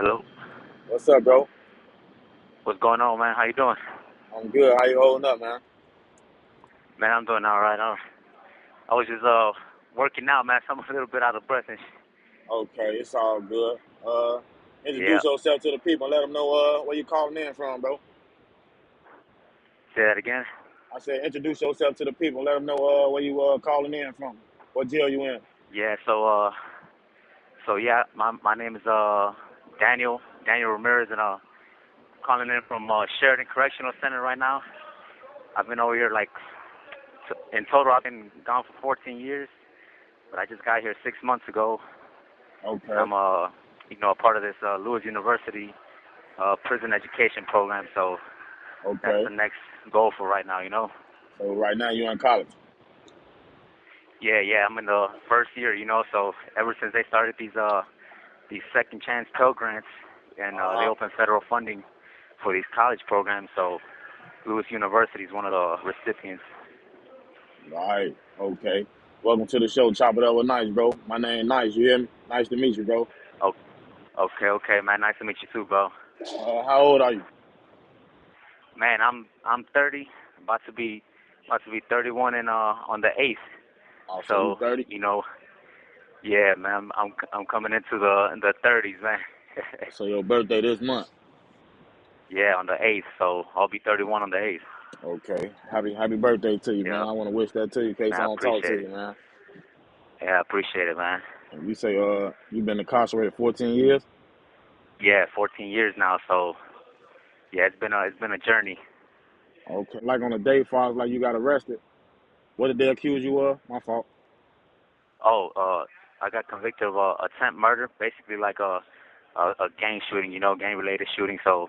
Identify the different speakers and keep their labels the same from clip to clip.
Speaker 1: Hello.
Speaker 2: What's up, bro?
Speaker 1: What's going on, man? How you doing?
Speaker 2: I'm good. How you holding up, man?
Speaker 1: Man, I'm doing all right. I was just working out, man. So I'm a little bit out of breath and
Speaker 2: Okay, it's all good.
Speaker 1: yeah.
Speaker 2: Introduce yourself to the people and let them know where you calling in from, bro.
Speaker 1: Say that again.
Speaker 2: I said introduce yourself to the people and let them know where you calling in from. What jail you in?
Speaker 1: Yeah. So yeah, my name is Daniel Ramirez, and calling in from Sheridan Correctional Center right now. I've been over here like in total I've been gone for 14 years, but I just got here 6 months ago, and
Speaker 2: Okay,
Speaker 1: I'm a part of this Lewis University prison education program. So that's
Speaker 2: okay.
Speaker 1: the next goal for right now.
Speaker 2: So right now you in college.
Speaker 1: Yeah, I'm in the first year, so ever since they started these second chance Pell Grants and they
Speaker 2: Uh-huh.
Speaker 1: opened federal funding for these college programs, so Lewis University is one of the recipients.
Speaker 2: Right. Okay. Welcome to the show. Chop it up with Nice, bro. My name Nice. You hear me? Nice to meet you, bro.
Speaker 1: Oh, okay, man. Nice to meet you too, bro.
Speaker 2: How old are you?
Speaker 1: Man, I'm 30, about to be 31 in on the 8th.
Speaker 2: Oh, so you
Speaker 1: So
Speaker 2: 30?
Speaker 1: yeah, man, I'm coming into the 30s, man.
Speaker 2: So your birthday this month.
Speaker 1: Yeah, on the 8th. So I'll be 31 on the 8th.
Speaker 2: Okay. Happy birthday to you, man.
Speaker 1: Yep.
Speaker 2: I want to wish that to you in case
Speaker 1: Man,
Speaker 2: I
Speaker 1: I
Speaker 2: don't talk to
Speaker 1: appreciate it.
Speaker 2: you, man.
Speaker 1: Yeah, I appreciate it, man.
Speaker 2: And you say you've been incarcerated 14 years?
Speaker 1: Yeah, 14 years now. So yeah, it's been a journey.
Speaker 2: Okay. Like on the day far as like you got arrested, what did they accuse you of? My fault.
Speaker 1: Oh, I got convicted of attempt murder, basically like a gang shooting, gang related shooting. So,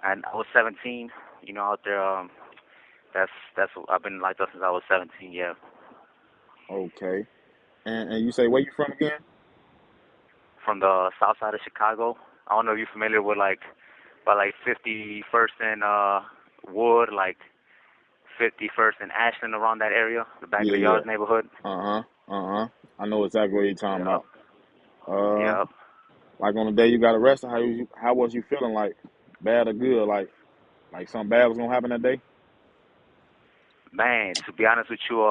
Speaker 1: and I was 17, out there. That's I've been like that since I was 17. Yeah,
Speaker 2: Okay. And you say where you from again?
Speaker 1: from the south side of Chicago. I don't know if you're familiar with by 51st and Wood, like 51st and Ashland, around that area, the back of
Speaker 2: Yeah,
Speaker 1: the
Speaker 2: yeah.
Speaker 1: yard neighborhood.
Speaker 2: Uh-huh. Uh-huh. I know exactly what you're talking
Speaker 1: Yep,
Speaker 2: about. Uh
Speaker 1: yep.
Speaker 2: like on the day you got arrested, how was you feeling, like bad or good? Like something bad was gonna happen that day?
Speaker 1: Man, to be honest with you,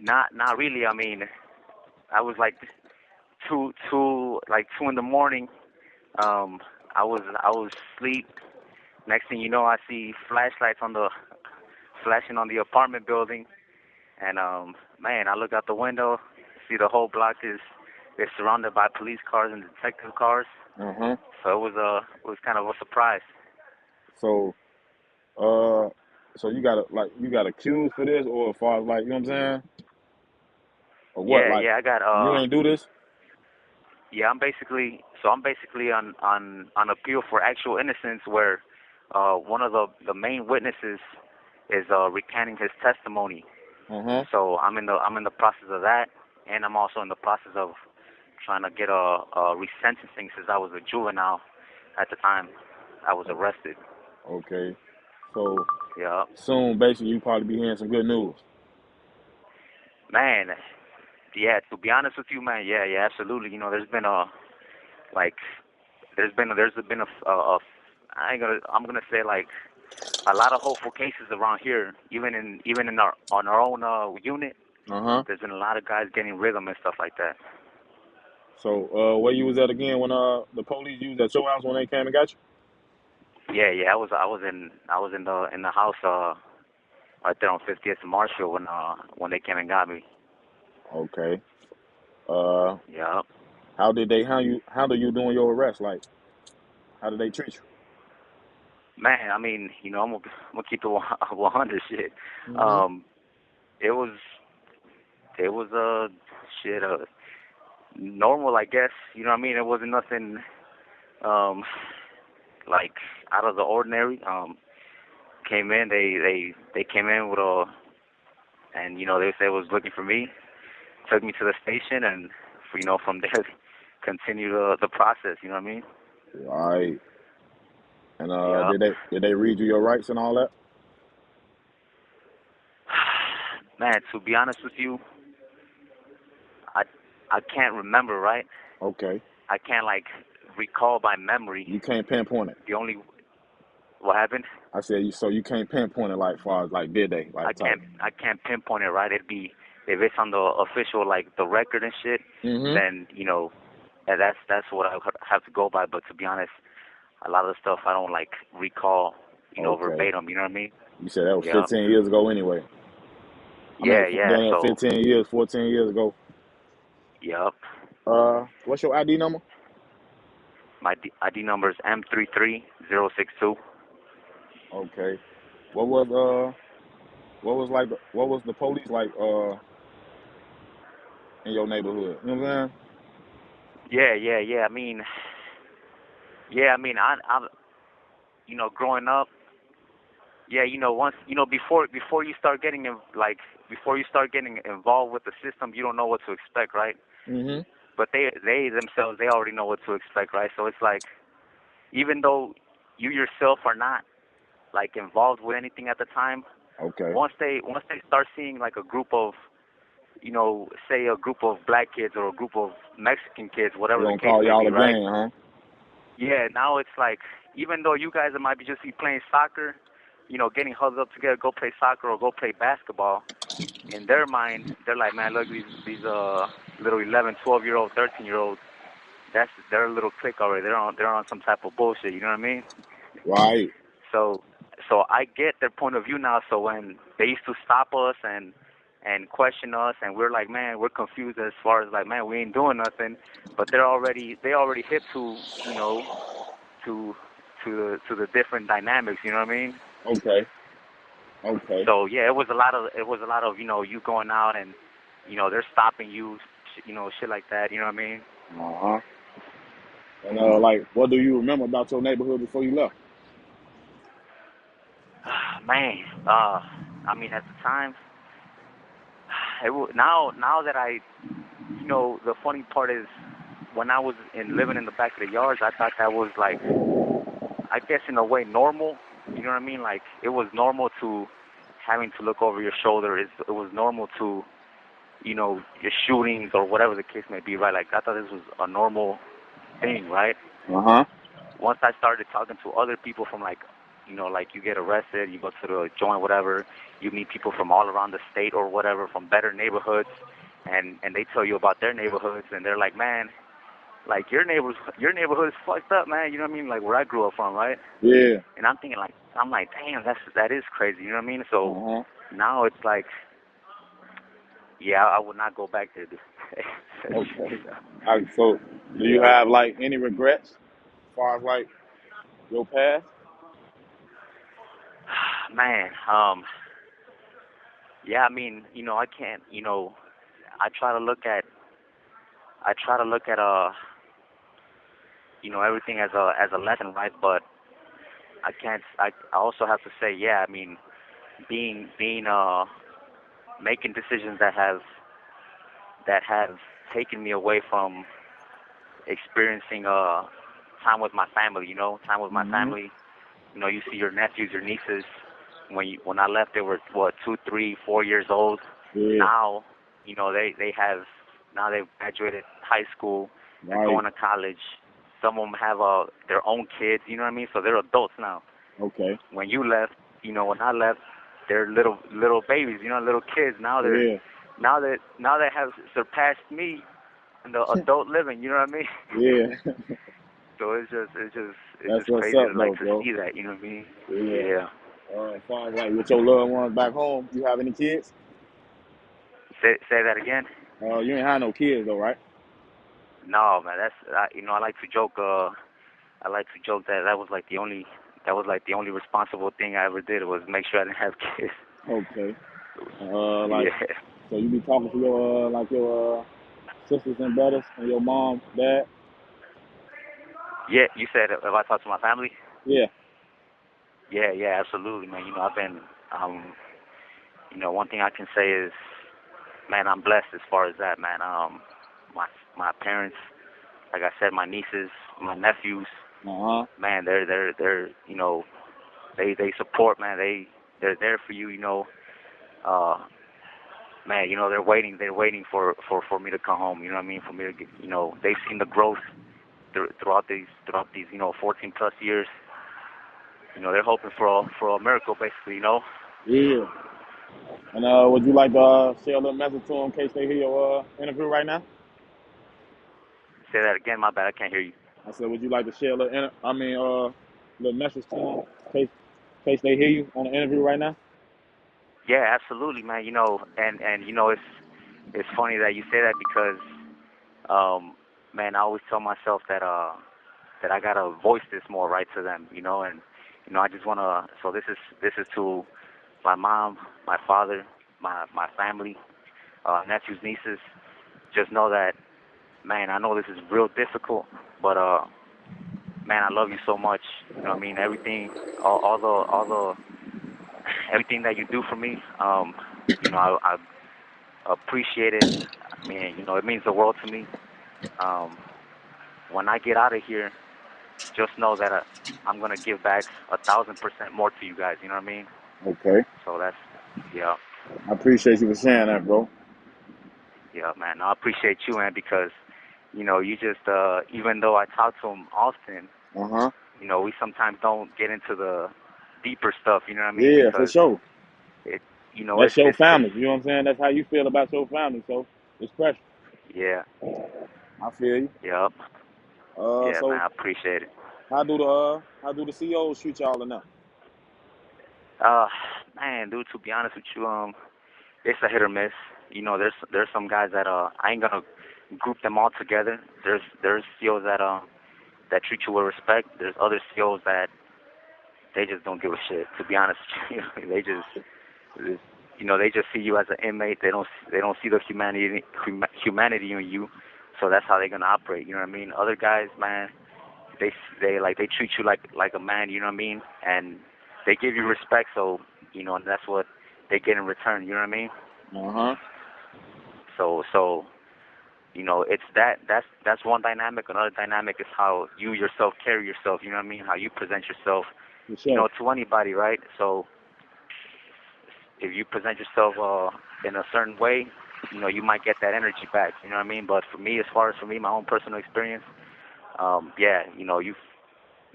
Speaker 1: not really. I mean, I was like two in the morning. Um, I was asleep. Next thing you know, I see flashlights flashing on the apartment building, and man, I look out the window, see the whole block is surrounded by police cars and detective cars.
Speaker 2: Uh-huh.
Speaker 1: So it was kind of a surprise.
Speaker 2: So uh so you got accused for this, or as far as like, you know what I'm saying? Or what? Like
Speaker 1: Yeah, I got
Speaker 2: you ain't do this?
Speaker 1: yeah, I'm basically on appeal for actual innocence, where one of the main witnesses is recanting his testimony.
Speaker 2: Uh-huh.
Speaker 1: So I'm in the process of that, and I'm also in the process of trying to get a resentencing, since I was a juvenile at the time I was arrested.
Speaker 2: Okay. So
Speaker 1: Yeah,
Speaker 2: soon basically you probably be hearing some good news.
Speaker 1: man. Yeah, to be honest with you, man. Yeah, absolutely. There's been like there's been I'm gonna say like a lot of hopeful cases around here, even in our on our own unit.
Speaker 2: Uh-huh.
Speaker 1: There's been a lot of guys getting rhythm and stuff like that.
Speaker 2: So where you was at again when the police used at your house when they came and got you?
Speaker 1: Yeah. I was in the house right there on 50th and Marshall when they came and got me.
Speaker 2: Okay. Uh
Speaker 1: Yeah.
Speaker 2: how did they handle you doing your arrest? Like how did they treat
Speaker 1: Man, I mean, I'm gonna keep it 100 shit.
Speaker 2: you? Mm-hmm.
Speaker 1: Um, it was it was shit normal, I guess. You know what I mean? It wasn't nothing um like out of the ordinary. Came in, they came in with a, and they said was looking for me. Took me to the station, and from there continue the process. You know what I mean?
Speaker 2: Right. And
Speaker 1: Yeah.
Speaker 2: did they read you your rights and all that?
Speaker 1: Man, to be honest with you, I I can't remember, right?
Speaker 2: Okay.
Speaker 1: I can't like recall by memory.
Speaker 2: You can't pinpoint it.
Speaker 1: The only what happened?
Speaker 2: I said you can't pinpoint it like far as like bid day, like type.
Speaker 1: I can't pinpoint it, right. It'd be if it's on the official like the record and shit, then that's what I have to go by. But to be honest, a lot of the stuff I don't like recall, verbatim. You know what I mean?
Speaker 2: You said that was 15 years ago anyway.
Speaker 1: Yeah.
Speaker 2: So 15 years, 14 years ago.
Speaker 1: Yep.
Speaker 2: What's your ID number?
Speaker 1: My ID number is M33062.
Speaker 2: Okay. What was the police like in your neighborhood? You know what I'm saying?
Speaker 1: Yeah. I mean, I'm growing up. Yeah, once before you start getting involved with the system, you don't know what to expect, right? But they themselves, they already know what to expect, right? So it's like, even though you yourself are not like involved with anything at the time, once they start seeing like a group of, say a group of black kids or a group of Mexican kids, whatever the case may be, right?
Speaker 2: Gang, huh?
Speaker 1: Yeah, now it's like, even though you guys might be just be playing soccer, getting huddled up together, go play soccer or go play basketball, in their mind, they're like, man, look, these little 11, 12-year-old, 13-year-olds, that's their little clique already. They're on some type of bullshit. You know what I mean?
Speaker 2: Right.
Speaker 1: So I get their point of view now. So when they used to stop us and question us, and we're like, man, we're confused as far as like, man, we ain't doing nothing, but they already hip to to the different dynamics. You know what I mean?
Speaker 2: Okay.
Speaker 1: So yeah, it was a lot of you going out and they're stopping you, shit like that. You know what I mean?
Speaker 2: And like, what do you remember about your neighborhood before you left?
Speaker 1: Man, I mean, at the time, now that I, the funny part is, when I was living in the back of the yards, I thought that was like, I guess in a way normal. You know what I mean? Like, it was normal to having to look over your shoulder. It was normal to, your shootings or whatever the case may be, right? Like, I thought this was a normal thing, right? Once I started talking to other people from like, like you get arrested, you go to the joint, whatever, you meet people from all around the state or whatever, from better neighborhoods, and they tell you about their neighborhoods, and they're like, man, like your neighborhood is fucked up, man. You know what I mean? Like where I grew up from, right?
Speaker 2: Yeah.
Speaker 1: And I'm thinking like, damn, that is crazy. You know what I mean? So now it's like, yeah, I would not go back there.
Speaker 2: Okay. All right, so do you have like any regrets as far as like your past?
Speaker 1: Man, yeah, I mean, I can't, I try to look at everything as a lesson, right? But I can't. I also have to say, yeah, I mean, being making decisions that have taken me away from experiencing time with my family. Time with my family. You see your nephews, your nieces. When I left, they were what 2, 3, 4 years old.
Speaker 2: Yeah.
Speaker 1: Now, they've graduated high school. They're going to college. Some of them have their own kids. You know what I mean? So they're adults now.
Speaker 2: Okay.
Speaker 1: When you left, when I left, they're little babies. Little kids. Now now they have surpassed me in the adult living. You know what I mean?
Speaker 2: Yeah.
Speaker 1: So it's just
Speaker 2: That's what's
Speaker 1: crazy
Speaker 2: up,
Speaker 1: to like
Speaker 2: bro.
Speaker 1: to see that. You know what I mean?
Speaker 2: Yeah. As far as like with your loved ones back home, you have any kids?
Speaker 1: Say that again.
Speaker 2: You ain't have no kids though, right?
Speaker 1: No, man. I like to joke. I like to joke that was like the only responsible thing I ever did was make sure I didn't have kids.
Speaker 2: Okay. So you be talking to your sisters and brothers and your mom, dad?
Speaker 1: Yeah, you said if I talk to my family?
Speaker 2: Yeah.
Speaker 1: Yeah, absolutely, man. I've been, one thing I can say is, man, I'm blessed as far as that, man. My parents, like I said, my nieces, my nephews, man, they're they support, man. They're there for you, man. They're waiting for me to come home. You know what I mean? For me to get, they've seen the growth throughout these 14 plus years. They're hoping for a miracle, basically.
Speaker 2: Yeah. And would you like to share a little message to them in case they hear your interview right now?
Speaker 1: Say that again. My bad. I can't hear you.
Speaker 2: I said, would you like to share a little, little message to them in case they hear you on the interview right now?
Speaker 1: Yeah, absolutely, man. And it's funny that you say that because man, I always tell myself that I gotta voice this more right to them, and I just wanna. So this is to my mom, my father, my family, nephews, nieces. Just know that, man. I know this is real difficult, but man, I love you so much. Everything, all the everything that you do for me. I appreciate it. I mean, it means the world to me. Um, when I get out of here, just know that I'm gonna give back 1,000% more to you guys. You know what I mean?
Speaker 2: Okay.
Speaker 1: So that's, yeah,
Speaker 2: I appreciate you for sharing that, bro.
Speaker 1: yeah, man. I appreciate you, man, because you just even though I talk to him often,
Speaker 2: Uh-huh.
Speaker 1: we sometimes don't get into the deeper stuff. You know what I mean?
Speaker 2: Yeah, for
Speaker 1: Because
Speaker 2: sure.
Speaker 1: it,
Speaker 2: That's your
Speaker 1: it's
Speaker 2: family. You know what I'm saying? That's how you feel about your family. So it's special.
Speaker 1: yeah,
Speaker 2: I feel you.
Speaker 1: yep, yeah, man.
Speaker 2: So
Speaker 1: I appreciate it.
Speaker 2: how do the CEOs treat y'all enough?
Speaker 1: Uh, man, dude, to be honest with you, it's a hit or miss. There's some guys that I ain't gonna group them all together. There's CEOs that treat you with respect. There's other CEOs that they just don't give a shit. To be honest, they just see you as an inmate. They don't see the humanity in you. So that's how they're gonna operate. You know what I mean? Other guys, man, they treat you like a man. You know what I mean? And they give you respect. So and that's what they get in return. You know what I mean?
Speaker 2: Uh-huh.
Speaker 1: So it's that's one dynamic. Another dynamic is how you yourself carry yourself. You know what I mean? How you present yourself,
Speaker 2: For sure.
Speaker 1: to anybody, right? So if you present yourself in a certain way, you might get that energy back. You know what I mean? But for me, as far as for me, my own personal experience, yeah,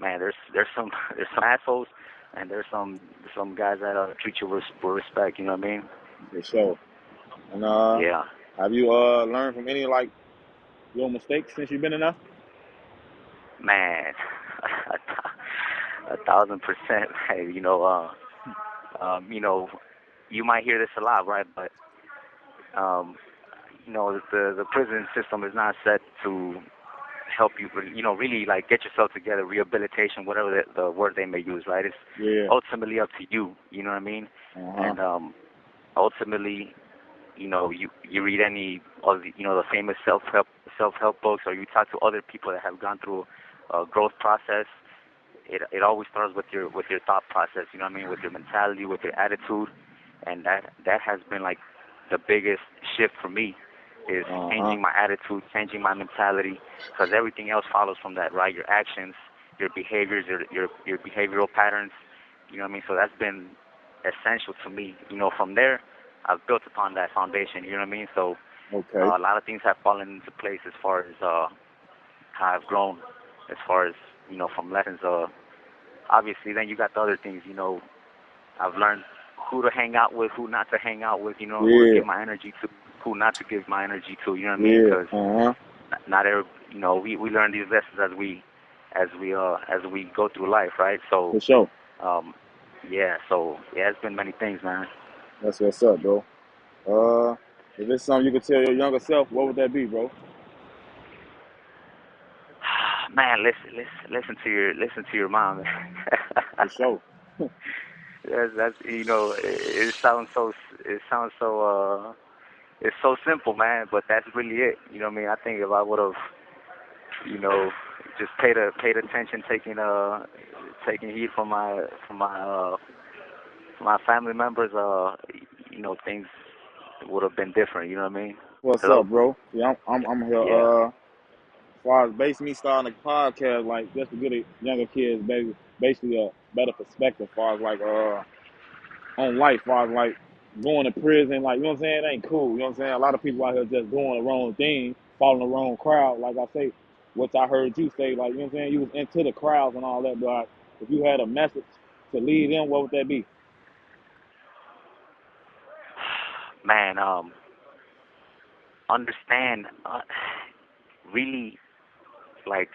Speaker 1: man, there's some there's some assholes, and there's some guys that treat you with respect. You know what I mean?
Speaker 2: For sure. And
Speaker 1: Yeah.
Speaker 2: have you learned from any like your mistakes since you've been in there?
Speaker 1: Man, 1,000%. Hey, you might hear this a lot, right? But the prison system is not set to help you, really like get yourself together, rehabilitation, whatever the word they may use, right? It's
Speaker 2: Yeah.
Speaker 1: ultimately up to you. You know what I mean?
Speaker 2: Uh-huh.
Speaker 1: And ultimately, you read any of the famous self help books, or you talk to other people that have gone through a growth process. It always starts with your thought process. You know what I mean? With your mentality, with your attitude, and that has been like the biggest shift for me, is
Speaker 2: Uh-huh.
Speaker 1: changing my attitude, changing my mentality, because everything else follows from that, right? Your actions, your behaviors, your behavioral patterns. You know what I mean? So that's been essential to me. From there, I've built upon that foundation. You know what I mean? So
Speaker 2: Okay.
Speaker 1: a lot of things have fallen into place as far as how I've grown, as far as from lessons. Obviously, then you got the other things. I've learned who to hang out with, who not to hang out with. Who to
Speaker 2: Yeah.
Speaker 1: give my energy to, who not to give my energy to. You know what I mean?
Speaker 2: Yeah.
Speaker 1: Because
Speaker 2: Uh-huh.
Speaker 1: not every, we learn these lessons as we go through life, right? So,
Speaker 2: For sure.
Speaker 1: um, yeah. So yeah, it's been many things, man.
Speaker 2: That's what's up, bro. If it's something you could tell your younger self, what would that be, bro?
Speaker 1: Man, listen to your mom.
Speaker 2: For sure.
Speaker 1: That's it sounds so it's so simple, man, but that's really it. You know what I mean? I think if I would have, you know, just paid attention, taking heed from my family members, things would have been different. You know what I mean?
Speaker 2: What's
Speaker 1: Hello?
Speaker 2: up, bro? Yeah, I'm here.
Speaker 1: Yeah.
Speaker 2: As far as basically me starting a podcast, like just to get the younger kids, basically a better perspective, as far as like on life, as far as like going to prison, like you know what I'm saying, it ain't cool. You know what I'm saying? A lot of people out here just doing the wrong thing, following the wrong crowd. Like I say, which I heard you say, like, you know what I'm saying, you was into the crowds and all that, but like, if you had a message to lead them, what would that be?
Speaker 1: Man, understand, really, like,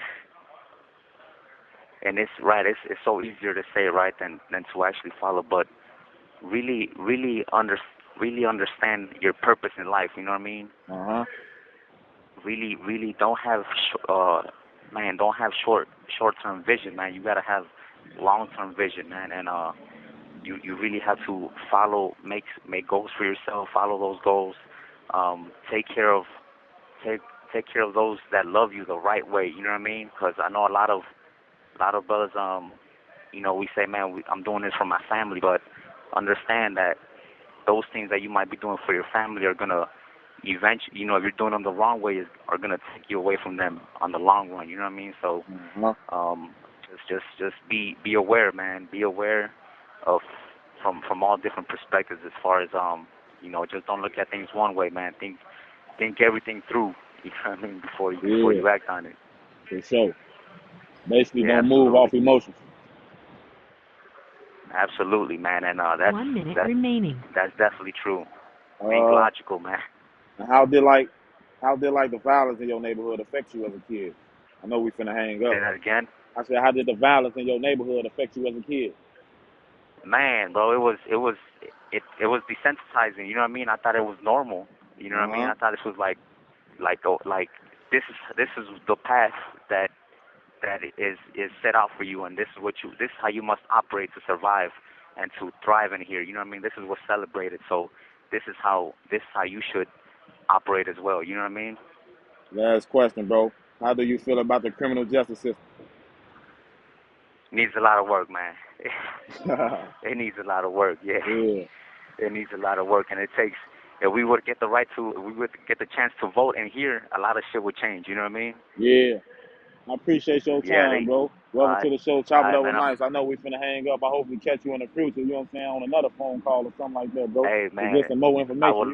Speaker 1: and it's right. It's so easier to say, right, than to actually follow. But really, really understand your purpose in life. You know what I mean?
Speaker 2: Uh-huh.
Speaker 1: Really don't have, man, don't have short-term vision, man. You gotta have long-term vision, man. And you really have to make goals for yourself. Follow those goals. Take care of take take care of those that love you the right way. You know what I mean? Because I know a lot of brothers, we say, man, I'm doing this for my family, but understand that those things that you might be doing for your family are gonna eventually, if you're doing them the wrong way, are gonna take you away from them on the long run. You know what I mean? So,
Speaker 2: Uh-huh.
Speaker 1: just be aware, man. Be aware of from all different perspectives as far as just don't look at things one way, man. Think everything through. You know what I mean? Before
Speaker 2: Yeah,
Speaker 1: you act on it.
Speaker 2: for sure. Basically,
Speaker 1: Yeah,
Speaker 2: don't move
Speaker 1: absolutely.
Speaker 2: off emotions.
Speaker 1: Absolutely, man, and that's
Speaker 3: 1 minute
Speaker 1: that's
Speaker 3: remaining.
Speaker 1: that's definitely true. Think
Speaker 2: Uh,
Speaker 1: logical, man.
Speaker 2: and how did like the violence in your neighborhood affect you as a kid? I know we finna hang
Speaker 1: Say
Speaker 2: up.
Speaker 1: that again,
Speaker 2: I said, how did the violence in your neighborhood affect you as a kid?
Speaker 1: man, bro. It was desensitizing. You know what I mean? I thought it was normal. You know what I mean?
Speaker 2: Uh-huh.
Speaker 1: I thought this was like this is the path that is set out for you, and this is how you must operate to survive and to thrive in here. You know what I mean? This is what's celebrated. So this is how you should operate as well. You know what I mean?
Speaker 2: Last question, bro. How do you feel about the criminal justice system?
Speaker 1: Needs a lot of work, man.
Speaker 2: Yeah.
Speaker 1: It needs a lot of work. Yeah, it needs a lot of work, and it takes. If we would get the chance to vote and hear, a lot of shit would change. You know what I mean?
Speaker 2: Yeah. I appreciate your
Speaker 1: Yeah,
Speaker 2: time, bro. Welcome
Speaker 1: I,
Speaker 2: to the show, Chop It Up with
Speaker 1: man.
Speaker 2: Nice. I know we finna hang up. I hope we catch you in the future, you know what I'm saying, on another phone call or something like that, bro.
Speaker 1: Hey,
Speaker 2: To
Speaker 1: man.
Speaker 2: get some more
Speaker 1: I
Speaker 2: information.
Speaker 1: would